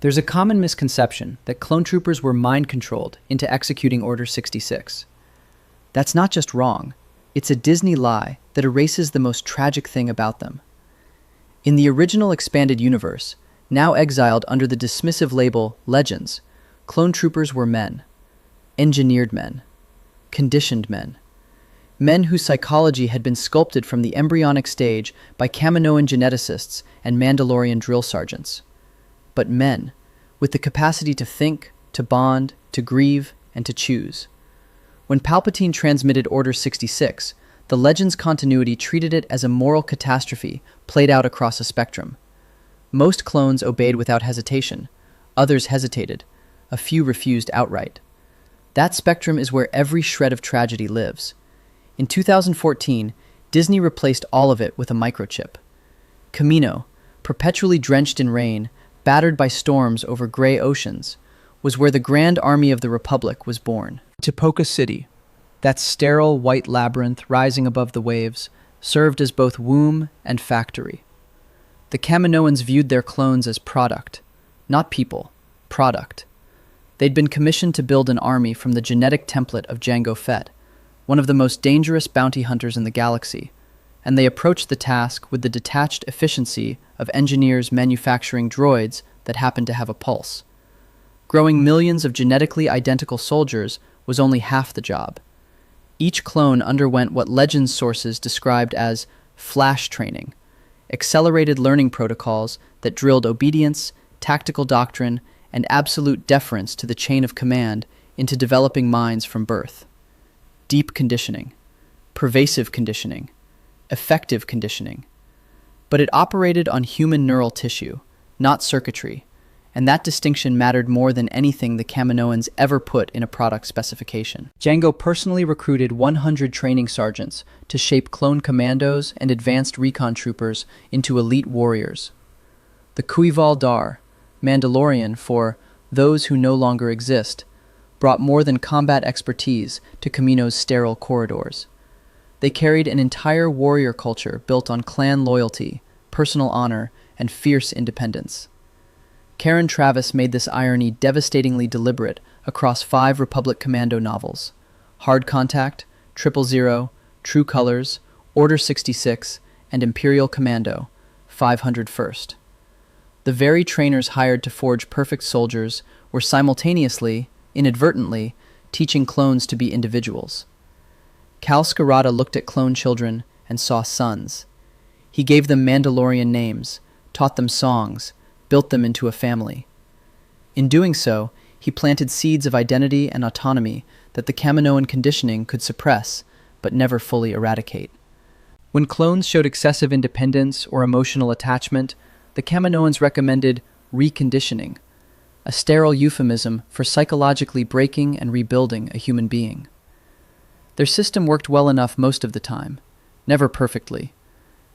There's a common misconception that clone troopers were mind-controlled into executing Order 66. That's not just wrong, it's a Disney lie that erases the most tragic thing about them. In the original expanded universe, now exiled under the dismissive label Legends, clone troopers were men. Engineered men. Conditioned men. Men whose psychology had been sculpted from the embryonic stage by Kaminoan geneticists and Mandalorian drill sergeants. But men, with the capacity to think, to bond, to grieve, and to choose. When Palpatine transmitted Order 66, the Legends continuity treated it as a moral catastrophe played out across a spectrum. Most clones obeyed without hesitation, others hesitated, a few refused outright. That spectrum is where every shred of tragedy lives. In 2014, Disney replaced all of it with a microchip. Kamino, perpetually drenched in rain, battered by storms over gray oceans, was where the Grand Army of the Republic was born. Tipoca City, that sterile white labyrinth rising above the waves, served as both womb and factory. The Kaminoans viewed their clones as product, not people, product. They'd been commissioned to build an army from the genetic template of Jango Fett, one of the most dangerous bounty hunters in the galaxy, and they approached the task with the detached efficiency of engineers manufacturing droids that happened to have a pulse. Growing millions of genetically identical soldiers was only half the job. Each clone underwent what Legends sources described as flash training, accelerated learning protocols that drilled obedience, tactical doctrine, and absolute deference to the chain of command into developing minds from birth. Deep conditioning, pervasive conditioning, effective conditioning. But it operated on human neural tissue, not circuitry, and that distinction mattered more than anything the Kaminoans ever put in a product specification. Jango personally recruited 100 training sergeants to shape clone commandos and advanced recon troopers into elite warriors. The Cuy'val Dar, Mandalorian for those who no longer exist, brought more than combat expertise to Kamino's sterile corridors. They carried an entire warrior culture built on clan loyalty, personal honor, and fierce independence. Karen Travis made this irony devastatingly deliberate across 5 Republic Commando novels: Hard Contact, 000, True Colors, Order 66, and Imperial Commando, 501st. The very trainers hired to forge perfect soldiers were simultaneously, inadvertently, teaching clones to be individuals. Kal Skirata looked at clone children and saw sons. He gave them Mandalorian names, taught them songs, built them into a family. In doing so, he planted seeds of identity and autonomy that the Kaminoan conditioning could suppress, but never fully eradicate. When clones showed excessive independence or emotional attachment, the Kaminoans recommended reconditioning, a sterile euphemism for psychologically breaking and rebuilding a human being. Their system worked well enough most of the time, never perfectly.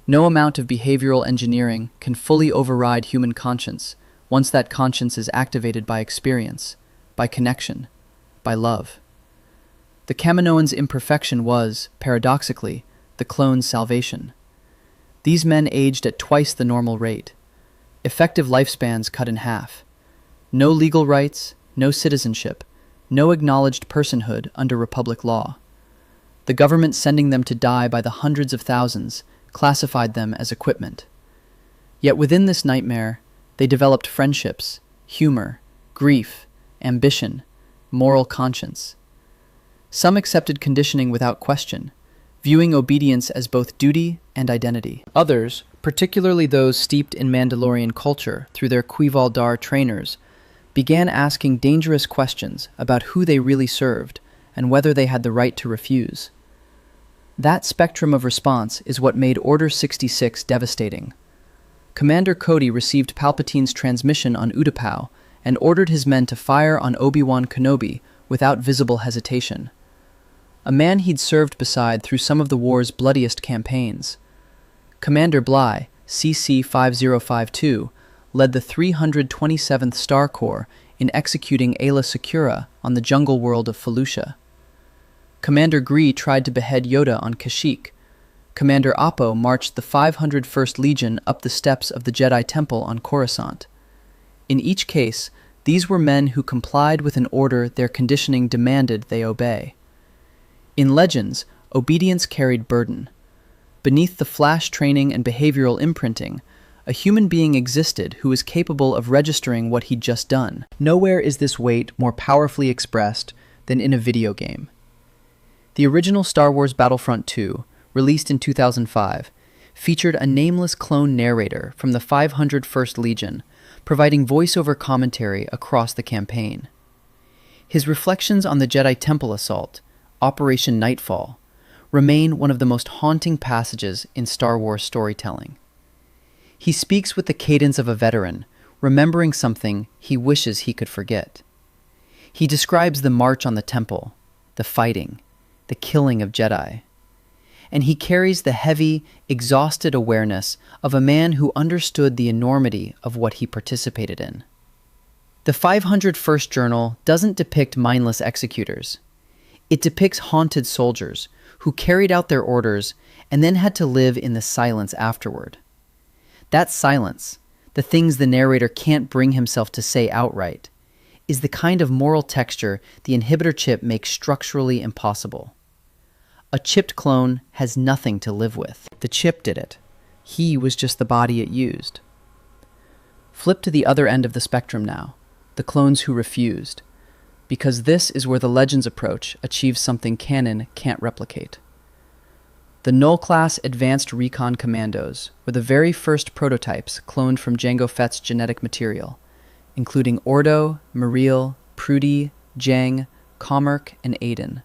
No amount of behavioral engineering can fully override human conscience once that conscience is activated by experience, by connection, by love. The Kaminoans' imperfection was, paradoxically, the clones' salvation. These men aged at twice the normal rate. Effective lifespans cut in half. No legal rights, no citizenship, no acknowledged personhood under Republic law. The government sending them to die by the hundreds of thousands classified them as equipment. Yet within this nightmare, they developed friendships, humor, grief, ambition, moral conscience. Some accepted conditioning without question, viewing obedience as both duty and identity. Others, particularly those steeped in Mandalorian culture through their Cuy'val Dar trainers, began asking dangerous questions about who they really served and whether they had the right to refuse. That spectrum of response is what made Order 66 devastating. Commander Cody received Palpatine's transmission on Utapau and ordered his men to fire on Obi-Wan Kenobi without visible hesitation. A man he'd served beside through some of the war's bloodiest campaigns. Commander Bly, CC 5052, led the 327th Star Corps in executing Aayla Secura on the jungle world of Felucia. Commander Gree tried to behead Yoda on Kashyyyk. Commander Appo marched the 501st Legion up the steps of the Jedi Temple on Coruscant. In each case, these were men who complied with an order their conditioning demanded they obey. In Legends, obedience carried burden. Beneath the flash training and behavioral imprinting, a human being existed who was capable of registering what he'd just done. Nowhere is this weight more powerfully expressed than in a video game. The original Star Wars Battlefront 2, released in 2005, featured a nameless clone narrator from the 501st Legion, providing voiceover commentary across the campaign. His reflections on the Jedi Temple assault, Operation Nightfall, remain one of the most haunting passages in Star Wars storytelling. He speaks with the cadence of a veteran, remembering something he wishes he could forget. He describes the march on the temple, the fighting, the killing of Jedi. And he carries the heavy, exhausted awareness of a man who understood the enormity of what he participated in. The 501st Journal doesn't depict mindless executors. It depicts haunted soldiers who carried out their orders and then had to live in the silence afterward. That silence, the things the narrator can't bring himself to say outright, is the kind of moral texture the inhibitor chip makes structurally impossible. A chipped clone has nothing to live with. The chip did it. He was just the body it used. Flip to the other end of the spectrum now, the clones who refused, because this is where the Legends approach achieves something canon can't replicate. The Null-class Advanced Recon Commandos were the very first prototypes cloned from Jango Fett's genetic material, including Ordo, Muriel, Prudy, Jang, Comerc, and Aiden.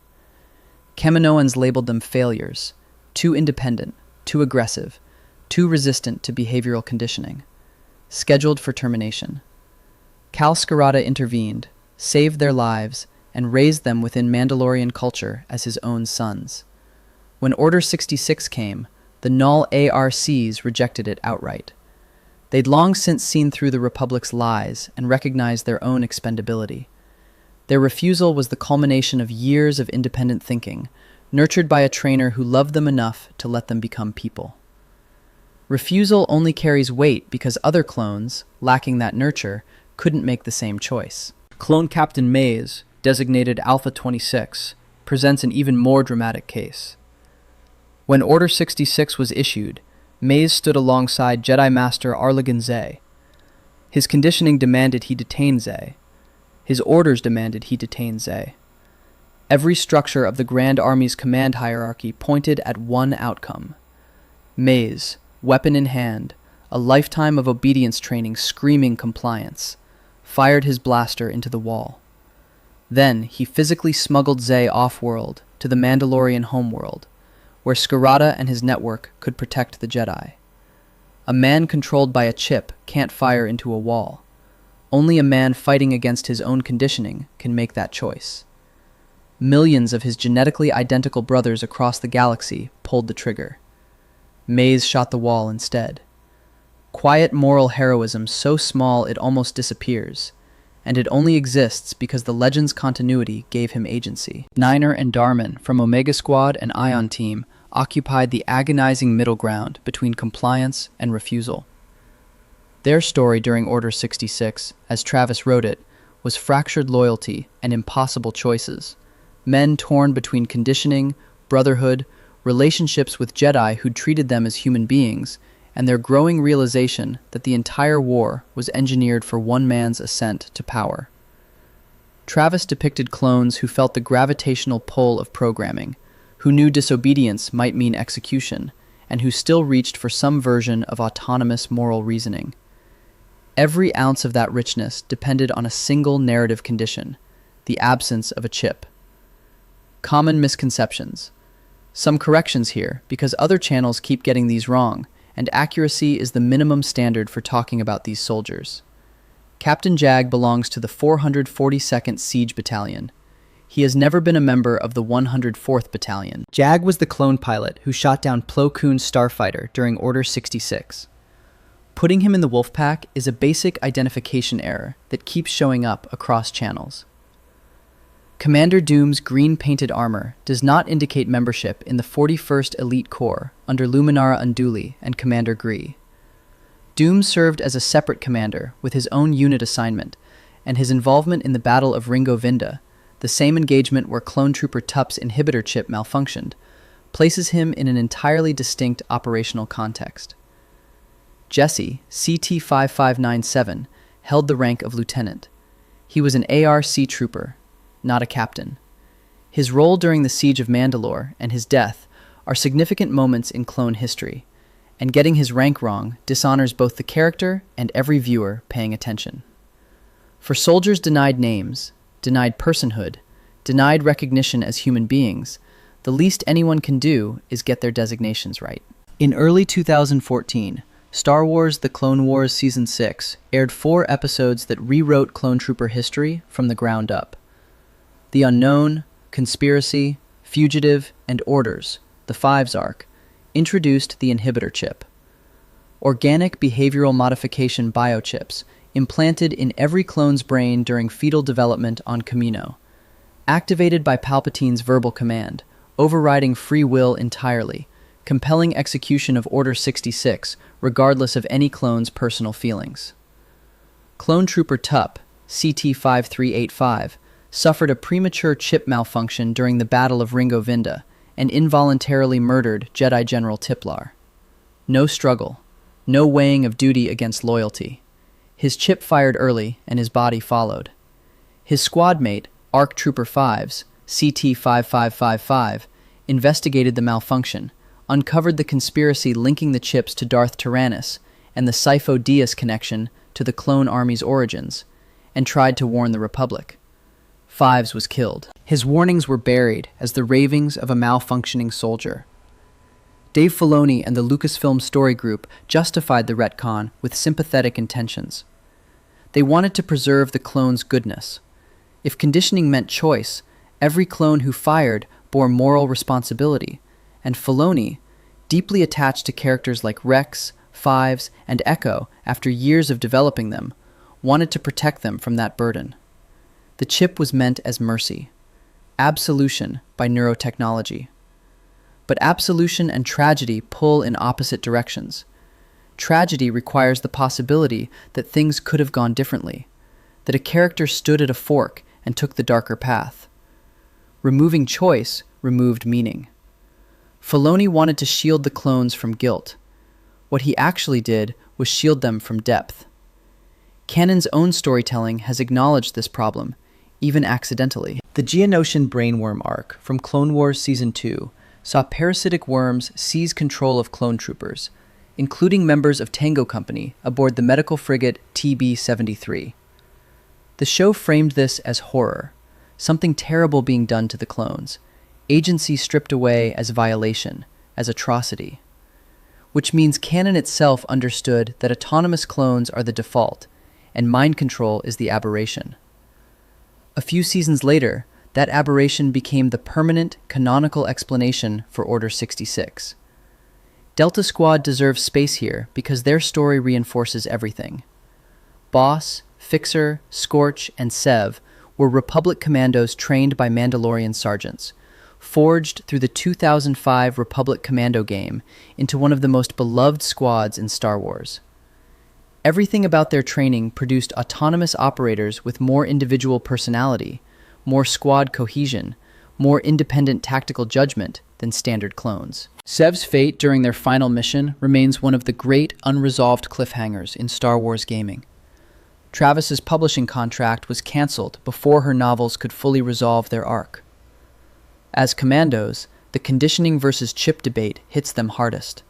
Kaminoans labeled them failures, too independent, too aggressive, too resistant to behavioral conditioning, scheduled for termination. Kal Skirata intervened, saved their lives, and raised them within Mandalorian culture as his own sons. When Order 66 came, the Null ARCs rejected it outright. They'd long since seen through the Republic's lies and recognized their own expendability. Their refusal was the culmination of years of independent thinking, nurtured by a trainer who loved them enough to let them become people. Refusal only carries weight because other clones, lacking that nurture, couldn't make the same choice. Clone Captain Maze, designated Alpha 26, presents an even more dramatic case. When Order 66 was issued, Maze stood alongside Jedi Master Arlegan Zay. His conditioning demanded he detain Zay. His orders demanded he detain Zay. Every structure of the Grand Army's command hierarchy pointed at one outcome. Maze, weapon in hand, a lifetime of obedience training screaming compliance, fired his blaster into the wall. Then he physically smuggled Zay off-world to the Mandalorian homeworld, where Skirata and his network could protect the Jedi. A man controlled by a chip can't fire into a wall. Only a man fighting against his own conditioning can make that choice. Millions of his genetically identical brothers across the galaxy pulled the trigger. Maze shot the wall instead. Quiet moral heroism so small it almost disappears, and it only exists because the Legends continuity gave him agency. Niner and Darman from Omega Squad and Ion Team occupied the agonizing middle ground between compliance and refusal. Their story during Order 66, as Travis wrote it, was fractured loyalty and impossible choices. Men torn between conditioning, brotherhood, relationships with Jedi who'd treated them as human beings, and their growing realization that the entire war was engineered for one man's ascent to power. Travis depicted clones who felt the gravitational pull of programming, who knew disobedience might mean execution, and who still reached for some version of autonomous moral reasoning. Every ounce of that richness depended on a single narrative condition, the absence of a chip. Common misconceptions. Some corrections here, because other channels keep getting these wrong, and accuracy is the minimum standard for talking about these soldiers. Captain Jag belongs to the 442nd Siege Battalion. He has never been a member of the 104th Battalion. Jag was the clone pilot who shot down Plo Koon's starfighter during Order 66. Putting him in the Wolfpack is a basic identification error that keeps showing up across channels. Commander Doom's green-painted armor does not indicate membership in the 41st Elite Corps under Luminara Unduli and Commander Gree. Doom served as a separate commander with his own unit assignment, and his involvement in the Battle of Ringo Vinda, the same engagement where clone trooper Tup's inhibitor chip malfunctioned, places him in an entirely distinct operational context. Jesse, CT-5597, held the rank of lieutenant. He was an ARC trooper, not a captain. His role during the Siege of Mandalore and his death are significant moments in clone history, and getting his rank wrong dishonors both the character and every viewer paying attention. For soldiers denied names, denied personhood, denied recognition as human beings, the least anyone can do is get their designations right. In early 2014, Star Wars The Clone Wars Season 6 aired 4 episodes that rewrote clone trooper history from the ground up. The Unknown, Conspiracy, Fugitive, and Orders, the Fives arc, introduced the inhibitor chip. Organic behavioral modification biochips implanted in every clone's brain during fetal development on Kamino, activated by Palpatine's verbal command, overriding free will entirely, compelling execution of Order 66 regardless of any clone's personal feelings. Clone Trooper Tup, CT-5385, suffered a premature chip malfunction during the Battle of Ringo Vinda and involuntarily murdered Jedi General Tiplar. No struggle, no weighing of duty against loyalty. His chip fired early and his body followed. His squad mate, ARC Trooper 5's, CT-5555, investigated the malfunction, uncovered the conspiracy linking the chips to Darth Tyrannus and the Sifo-Dyas connection to the clone army's origins, and tried to warn the Republic. Fives was killed. His warnings were buried as the ravings of a malfunctioning soldier. Dave Filoni and the Lucasfilm Story Group justified the retcon with sympathetic intentions. They wanted to preserve the clone's goodness. If conditioning meant choice, every clone who fired bore moral responsibility, and Filoni, deeply attached to characters like Rex, Fives, and Echo after years of developing them, wanted to protect them from that burden. The chip was meant as mercy, absolution by neurotechnology. But absolution and tragedy pull in opposite directions. Tragedy requires the possibility that things could have gone differently, that a character stood at a fork and took the darker path. Removing choice removed meaning. Filoni wanted to shield the clones from guilt. What he actually did was shield them from depth. Canon's own storytelling has acknowledged this problem, even accidentally. The Geonosian Brainworm arc from Clone Wars Season 2 saw parasitic worms seize control of clone troopers, including members of Tango Company aboard the medical frigate TB-73. The show framed this as horror, something terrible being done to the clones, agency stripped away as violation, as atrocity. Which means canon itself understood that autonomous clones are the default, and mind control is the aberration. A few seasons later, that aberration became the permanent, canonical explanation for Order 66. Delta Squad deserves space here because their story reinforces everything. Boss, Fixer, Scorch, and Sev were Republic Commandos trained by Mandalorian sergeants, forged through the 2005 Republic Commando game into one of the most beloved squads in Star Wars. Everything about their training produced autonomous operators with more individual personality, more squad cohesion, more independent tactical judgment than standard clones. Sev's fate during their final mission remains one of the great unresolved cliffhangers in Star Wars gaming. Travis's publishing contract was cancelled before her novels could fully resolve their arc. As commandos, the conditioning versus chip debate hits them hardest.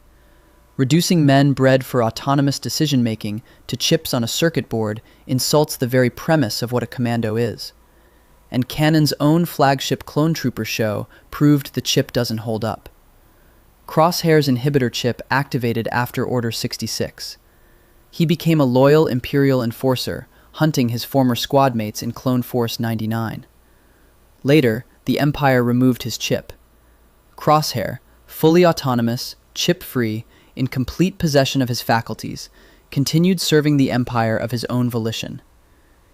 Reducing men bred for autonomous decision-making to chips on a circuit board insults the very premise of what a commando is. And Canon's own flagship Clone Trooper show proved the chip doesn't hold up. Crosshair's inhibitor chip activated after Order 66. He became a loyal Imperial enforcer, hunting his former squad mates in Clone Force 99. Later, the Empire removed his chip. Crosshair, fully autonomous, chip-free, in complete possession of his faculties, continued serving the Empire of his own volition.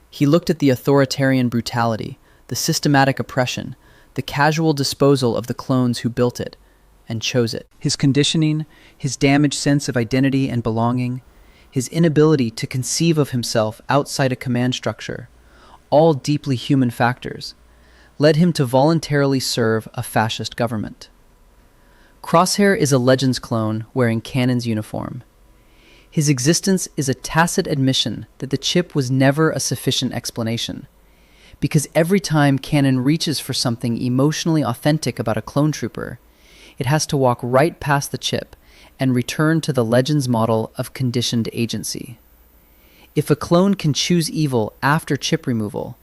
He looked at the authoritarian brutality, the systematic oppression, the casual disposal of the clones who built it, and chose it. His conditioning, his damaged sense of identity and belonging, his inability to conceive of himself outside a command structure, all deeply human factors, led him to voluntarily serve a fascist government. Crosshair is a Legends clone wearing Kanon's uniform. His existence is a tacit admission that the chip was never a sufficient explanation, because every time Kanon reaches for something emotionally authentic about a clone trooper, it has to walk right past the chip and return to the Legends model of conditioned agency. If a clone can choose evil after chip removal,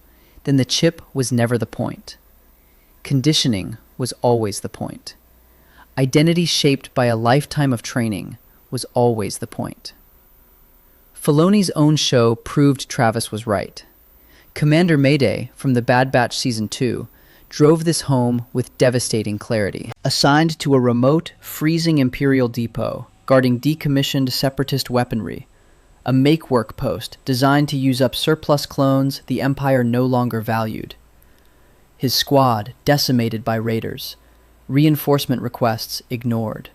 then the chip was never the point. Conditioning was always the point. Identity shaped by a lifetime of training was always the point. Filoni's own show proved Travis was right. Commander Mayday from the Bad Batch Season 2 drove this home with devastating clarity. Assigned to a remote, freezing Imperial depot, guarding decommissioned separatist weaponry, a make-work post designed to use up surplus clones the Empire no longer valued. His squad decimated by raiders, reinforcement requests ignored.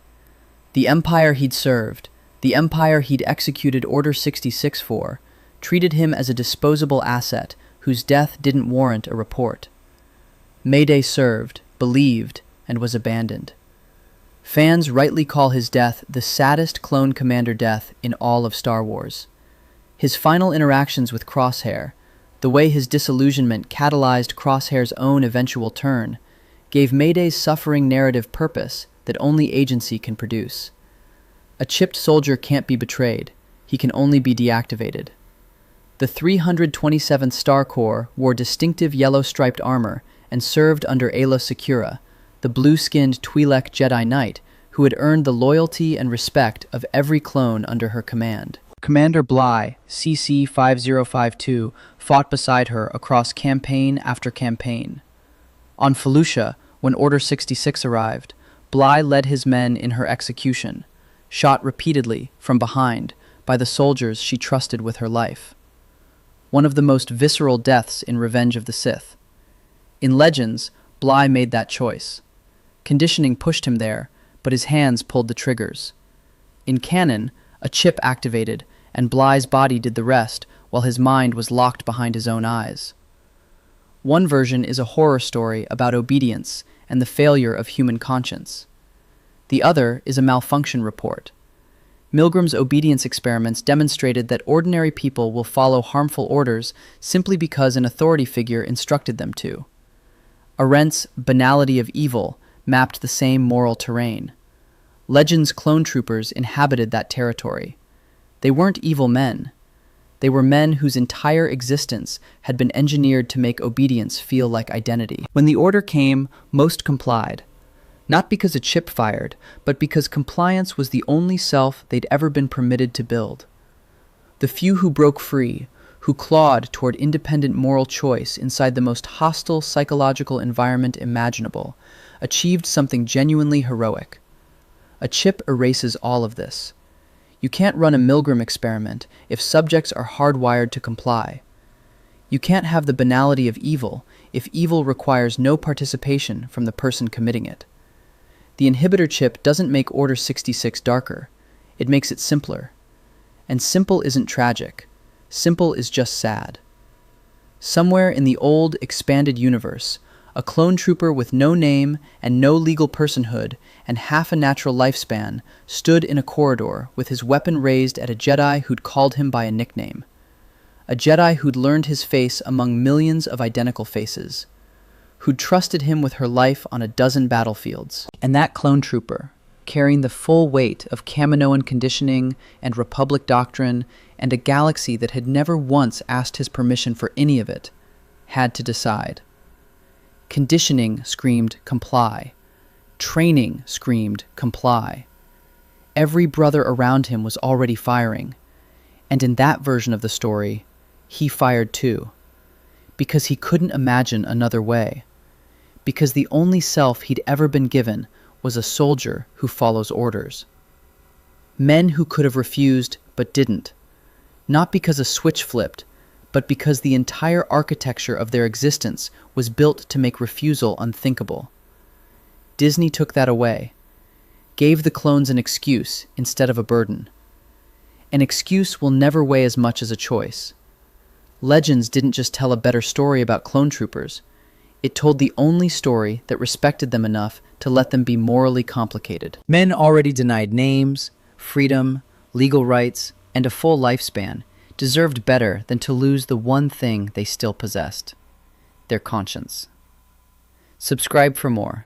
The Empire he'd served, the Empire he'd executed Order 66 for, treated him as a disposable asset whose death didn't warrant a report. Mayday served, believed, and was abandoned. Fans rightly call his death the saddest clone commander death in all of Star Wars. His final interactions with Crosshair, the way his disillusionment catalyzed Crosshair's own eventual turn, gave Mayday's suffering narrative purpose that only agency can produce. A chipped soldier can't be betrayed, he can only be deactivated. The 327th Star Corps wore distinctive yellow-striped armor and served under Aayla Secura, the blue-skinned Twi'lek Jedi Knight who had earned the loyalty and respect of every clone under her command. Commander Bly, CC 5052, fought beside her across campaign after campaign. On Felucia, when Order 66 arrived, Bly led his men in her execution, shot repeatedly from behind by the soldiers she trusted with her life. One of the most visceral deaths in Revenge of the Sith. In Legends, Bly made that choice. Conditioning pushed him there, but his hands pulled the triggers. In canon, a chip activated, and Bly's body did the rest, while his mind was locked behind his own eyes. One version is a horror story about obedience and the failure of human conscience. The other is a malfunction report. Milgram's obedience experiments demonstrated that ordinary people will follow harmful orders simply because an authority figure instructed them to. Arendt's banality of evil mapped the same moral terrain. Legends' clone troopers inhabited that territory. They weren't evil men. They were men whose entire existence had been engineered to make obedience feel like identity. When the order came, most complied. Not because a chip fired, but because compliance was the only self they'd ever been permitted to build. The few who broke free, who clawed toward independent moral choice inside the most hostile psychological environment imaginable, achieved something genuinely heroic. A chip erases all of this. You can't run a Milgram experiment if subjects are hardwired to comply. You can't have the banality of evil if evil requires no participation from the person committing it. The inhibitor chip doesn't make Order 66 darker, it makes it simpler. And simple isn't tragic, simple is just sad. Somewhere in the old, expanded universe, a clone trooper with no name and no legal personhood and half a natural lifespan stood in a corridor with his weapon raised at a Jedi who'd called him by a nickname. A Jedi who'd learned his face among millions of identical faces, who'd trusted him with her life on a dozen battlefields. And that clone trooper, carrying the full weight of Kaminoan conditioning and Republic doctrine and a galaxy that had never once asked his permission for any of it, had to decide. Conditioning screamed, comply. Training screamed, comply. Every brother around him was already firing, and in that version of the story, he fired too. Because he couldn't imagine another way. Because the only self he'd ever been given was a soldier who follows orders. Men who could have refused but didn't. Not because a switch flipped, but because the entire architecture of their existence was built to make refusal unthinkable. Disney took that away, gave the clones an excuse instead of a burden. An excuse will never weigh as much as a choice. Legends didn't just tell a better story about clone troopers. It told the only story that respected them enough to let them be morally complicated. Men already denied names, freedom, legal rights, and a full lifespan deserved better than to lose the one thing they still possessed: their conscience. Subscribe for more.